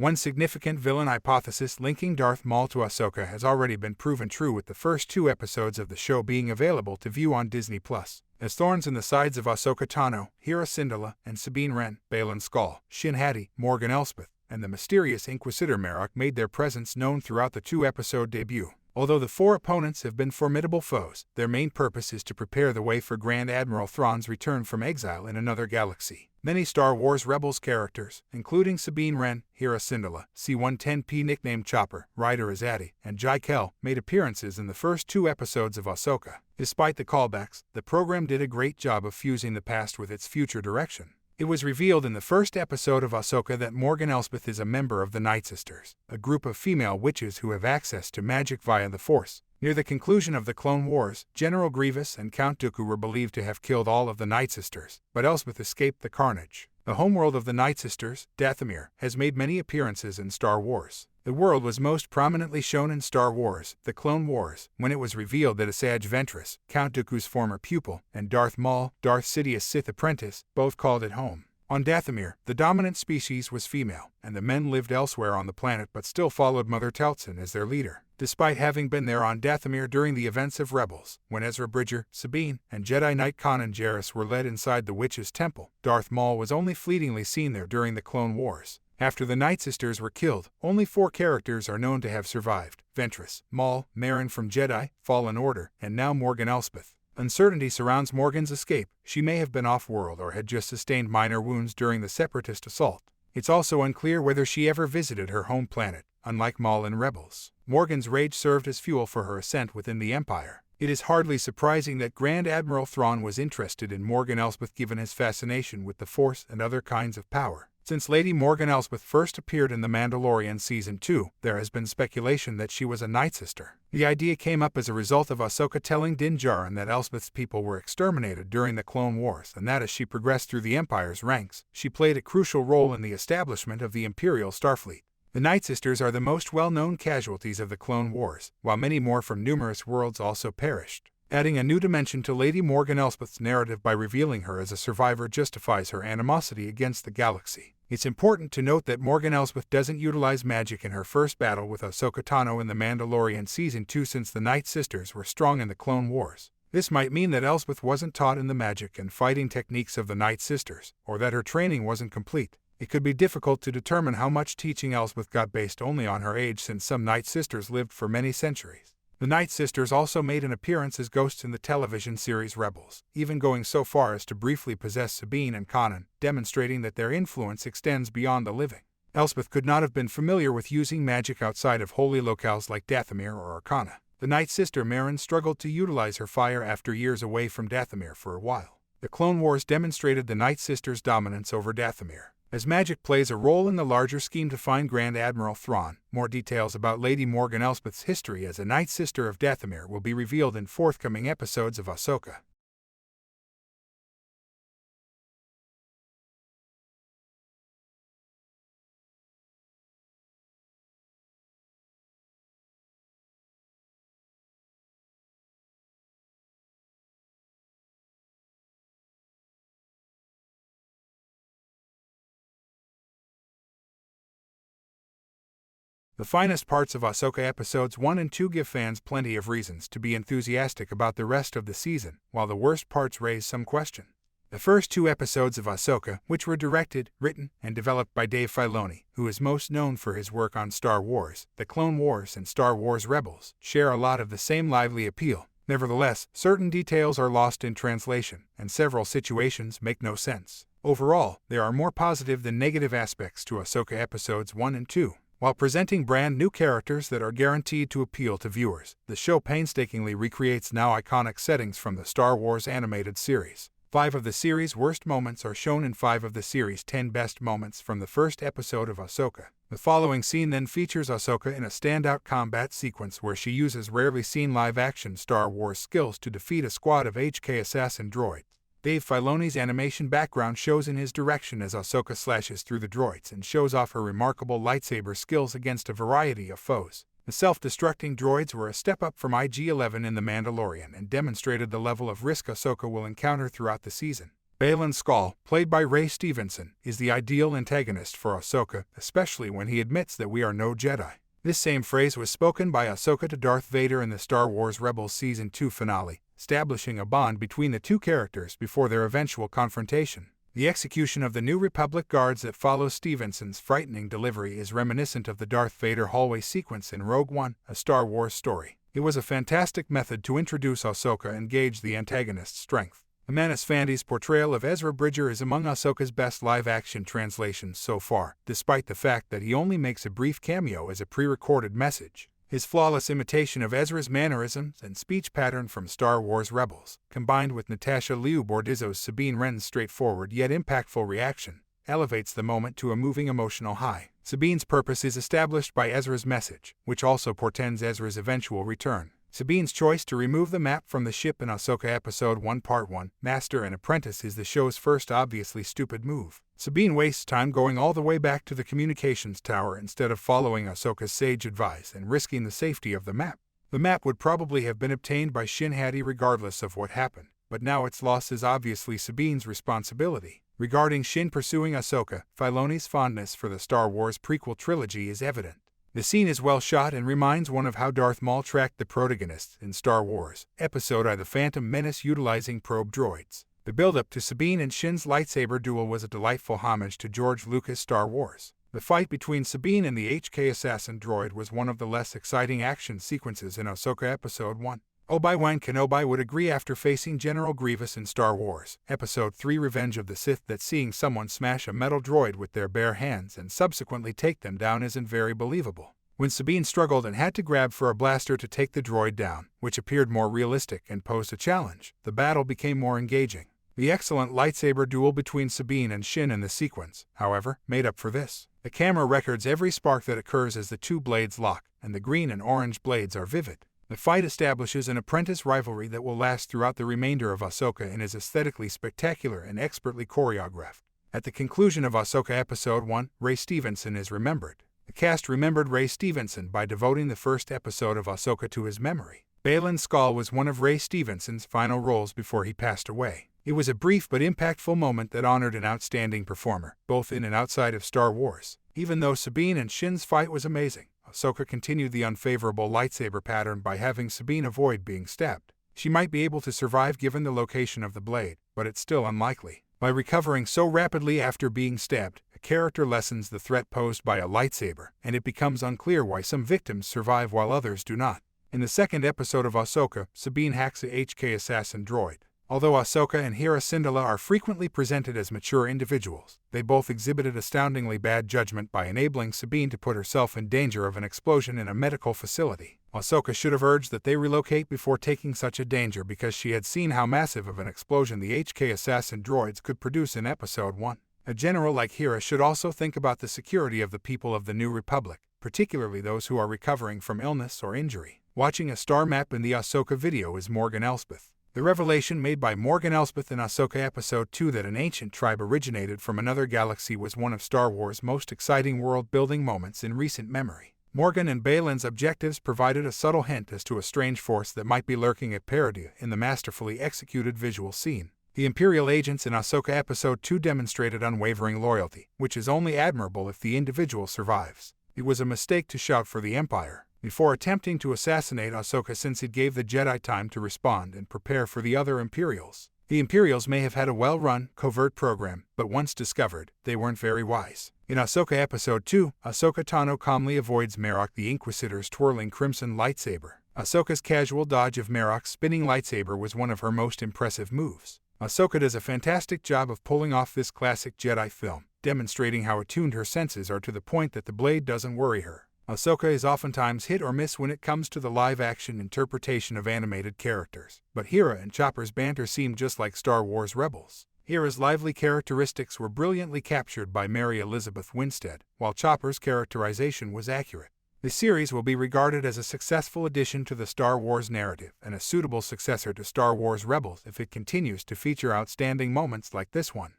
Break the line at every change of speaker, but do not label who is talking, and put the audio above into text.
One significant villain hypothesis linking Darth Maul to Ahsoka has already been proven true, with the first 2 episodes of the show being available to view on Disney+. As thorns in the sides of Ahsoka Tano, Hera Syndulla, and Sabine Wren, Baylan Skoll, Shin Hati, Morgan Elsbeth, and the mysterious Inquisitor Marok made their presence known throughout the 2-episode debut. Although the 4 opponents have been formidable foes, their main purpose is to prepare the way for Grand Admiral Thrawn's return from exile in another galaxy. Many Star Wars Rebels characters, including Sabine Wren, Hera Syndulla, C-110P nicknamed Chopper, Ryder Azadi, and Jai Kell, made appearances in the first 2 episodes of Ahsoka. Despite the callbacks, the program did a great job of fusing the past with its future direction. It was revealed in the first episode of Ahsoka that Morgan Elsbeth is a member of the Night Sisters, a group of female witches who have access to magic via the Force. Near the conclusion of the Clone Wars, General Grievous and Count Dooku were believed to have killed all of the Night Sisters, but Elsbeth escaped the carnage. The homeworld of the Night Sisters, Dathomir, has made many appearances in Star Wars. The world was most prominently shown in Star Wars: The Clone Wars, when it was revealed that Asajj Ventress, Count Dooku's former pupil, and Darth Maul, Darth Sidious' Sith apprentice, both called it home. On Dathomir, the dominant species was female, and the men lived elsewhere on the planet but still followed Mother Talzin as their leader. Despite having been there on Dathomir during the events of Rebels, when Ezra Bridger, Sabine, and Jedi Knight Kanan Jarrus were led inside the Witch's Temple, Darth Maul was only fleetingly seen there during the Clone Wars. After the Night Sisters were killed, only 4 characters are known to have survived: Ventress, Maul, Merrin from Jedi Fallen Order, and now Morgan Elsbeth. Uncertainty surrounds Morgan's escape. She may have been off-world or had just sustained minor wounds during the Separatist assault. It's also unclear whether she ever visited her home planet, unlike Maul in Rebels. Morgan's rage served as fuel for her ascent within the Empire. It is hardly surprising that Grand Admiral Thrawn was interested in Morgan Elsbeth given his fascination with the Force and other kinds of power. Since Lady Morgan Elsbeth first appeared in The Mandalorian Season 2, there has been speculation that she was a Night Sister. The idea came up as a result of Ahsoka telling Din Djarin that Elsbeth's people were exterminated during the Clone Wars, and that as she progressed through the Empire's ranks, she played a crucial role in the establishment of the Imperial Starfleet. The Night Sisters are the most well-known casualties of the Clone Wars, while many more from numerous worlds also perished. Adding a new dimension to Lady Morgan Elsbeth's narrative by revealing her as a survivor justifies her animosity against the galaxy. It's important to note that Morgan Elsbeth doesn't utilize magic in her first battle with Ahsoka Tano in The Mandalorian Season 2, since the Night Sisters were strong in the Clone Wars. This might mean that Elsbeth wasn't taught in the magic and fighting techniques of the Night Sisters, or that her training wasn't complete. It could be difficult to determine how much teaching Elsbeth got based only on her age, since some Night Sisters lived for many centuries. The Night Sisters also made an appearance as ghosts in the television series Rebels, even going so far as to briefly possess Sabine and Kanan, demonstrating that their influence extends beyond the living. Elsbeth could not have been familiar with using magic outside of holy locales like Dathomir or Arcana. The Night Sister Merrin struggled to utilize her fire after years away from Dathomir for a while. The Clone Wars demonstrated the Night Sisters' dominance over Dathomir. As magic plays a role in the larger scheme to find Grand Admiral Thrawn, more details about Lady Morgan Elsbeth's history as a Night Sister of Dathomir will be revealed in forthcoming episodes of Ahsoka. The finest parts of Ahsoka episodes 1 and 2 give fans plenty of reasons to be enthusiastic about the rest of the season, while the worst parts raise some question. The first 2 episodes of Ahsoka, which were directed, written, and developed by Dave Filoni, who is most known for his work on Star Wars, The Clone Wars, and Star Wars Rebels, share a lot of the same lively appeal. Nevertheless, certain details are lost in translation, and several situations make no sense. Overall, there are more positive than negative aspects to Ahsoka episodes 1 and 2. While presenting brand new characters that are guaranteed to appeal to viewers, the show painstakingly recreates now iconic settings from the Star Wars animated series. 5 of the series' worst moments are shown in 5 of the series' 10 best moments from the first episode of Ahsoka. The following scene then features Ahsoka in a standout combat sequence where she uses rarely seen live-action Star Wars skills to defeat a squad of HK assassin droids. Dave Filoni's animation background shows in his direction as Ahsoka slashes through the droids and shows off her remarkable lightsaber skills against a variety of foes. The self-destructing droids were a step up from IG-11 in The Mandalorian and demonstrated the level of risk Ahsoka will encounter throughout the season. Baylan Skoll, played by Ray Stevenson, is the ideal antagonist for Ahsoka, especially when he admits that we are no Jedi. This same phrase was spoken by Ahsoka to Darth Vader in the Star Wars Rebels Season 2 finale, establishing a bond between the two characters before their eventual confrontation. The execution of the New Republic guards that follows Stevenson's frightening delivery is reminiscent of the Darth Vader hallway sequence in Rogue One, a Star Wars story. It was a fantastic method to introduce Ahsoka and gauge the antagonist's strength. Amanis Fandy's portrayal of Ezra Bridger is among Ahsoka's best live-action translations so far, despite the fact that he only makes a brief cameo as a pre-recorded message. His flawless imitation of Ezra's mannerisms and speech pattern from Star Wars Rebels, combined with Natasha Liu Bordizzo's Sabine Wren's straightforward yet impactful reaction, elevates the moment to a moving emotional high. Sabine's purpose is established by Ezra's message, which also portends Ezra's eventual return. Sabine's choice to remove the map from the ship in Ahsoka Episode 1 Part 1, Master and Apprentice, is the show's first obviously stupid move. Sabine wastes time going all the way back to the communications tower instead of following Ahsoka's sage advice and risking the safety of the map. The map would probably have been obtained by Shin Hati regardless of what happened, but now its loss is obviously Sabine's responsibility. Regarding Shin pursuing Ahsoka, Filoni's fondness for the Star Wars prequel trilogy is evident. The scene is well shot and reminds one of how Darth Maul tracked the protagonists in Star Wars Episode I: The Phantom Menace utilizing probe droids. The build-up to Sabine and Shin's lightsaber duel was a delightful homage to George Lucas' Star Wars. The fight between Sabine and the HK assassin droid was one of the less exciting action sequences in Ahsoka Episode 1. Obi-Wan Kenobi would agree after facing General Grievous in Star Wars Episode 3: Revenge of the Sith that seeing someone smash a metal droid with their bare hands and subsequently take them down isn't very believable. When Sabine struggled and had to grab for a blaster to take the droid down, which appeared more realistic and posed a challenge, the battle became more engaging. The excellent lightsaber duel between Sabine and Shin in the sequence, however, made up for this. The camera records every spark that occurs as the two blades lock, and the green and orange blades are vivid. The fight establishes an apprentice rivalry that will last throughout the remainder of Ahsoka and is aesthetically spectacular and expertly choreographed. At the conclusion of Ahsoka Episode 1, Ray Stevenson is remembered. The cast remembered Ray Stevenson by devoting the first episode of Ahsoka to his memory. Baylan Skoll was one of Ray Stevenson's final roles before he passed away. It was a brief but impactful moment that honored an outstanding performer, both in and outside of Star Wars. Even though Sabine and Shin's fight was amazing, Ahsoka continued the unfavorable lightsaber pattern by having Sabine avoid being stabbed. She might be able to survive given the location of the blade, but it's still unlikely. By recovering so rapidly after being stabbed, a character lessens the threat posed by a lightsaber, and it becomes unclear why some victims survive while others do not. In the second episode of Ahsoka, Sabine hacks a HK assassin droid. Although Ahsoka and Hera Syndulla are frequently presented as mature individuals, they both exhibited astoundingly bad judgment by enabling Sabine to put herself in danger of an explosion in a medical facility. Ahsoka should have urged that they relocate before taking such a danger because she had seen how massive of an explosion the HK assassin droids could produce in Episode 1. A general like Hera should also think about the security of the people of the New Republic, particularly those who are recovering from illness or injury. Watching a star map in the Ahsoka video is Morgan Elsbeth. The revelation made by Morgan Elsbeth in Ahsoka Episode 2 that an ancient tribe originated from another galaxy was one of Star Wars' most exciting world-building moments in recent memory. Morgan and Baylan's objectives provided a subtle hint as to a strange force that might be lurking at Peridea in the masterfully executed visual scene. The Imperial agents in Ahsoka Episode 2 demonstrated unwavering loyalty, which is only admirable if the individual survives. It was a mistake to shout for the Empire before attempting to assassinate Ahsoka, since it gave the Jedi time to respond and prepare for the other Imperials. The Imperials may have had a well-run, covert program, but once discovered, they weren't very wise. In Ahsoka Episode 2, Ahsoka Tano calmly avoids Marok the Inquisitor's twirling crimson lightsaber. Ahsoka's casual dodge of Marok's spinning lightsaber was one of her most impressive moves. Ahsoka does a fantastic job of pulling off this classic Jedi film, demonstrating how attuned her senses are to the point that the blade doesn't worry her. Ahsoka is oftentimes hit or miss when it comes to the live-action interpretation of animated characters, but Hera and Chopper's banter seemed just like Star Wars Rebels. Hera's lively characteristics were brilliantly captured by Mary Elizabeth Winstead, while Chopper's characterization was accurate. The series will be regarded as a successful addition to the Star Wars narrative and a suitable successor to Star Wars Rebels if it continues to feature outstanding moments like this one.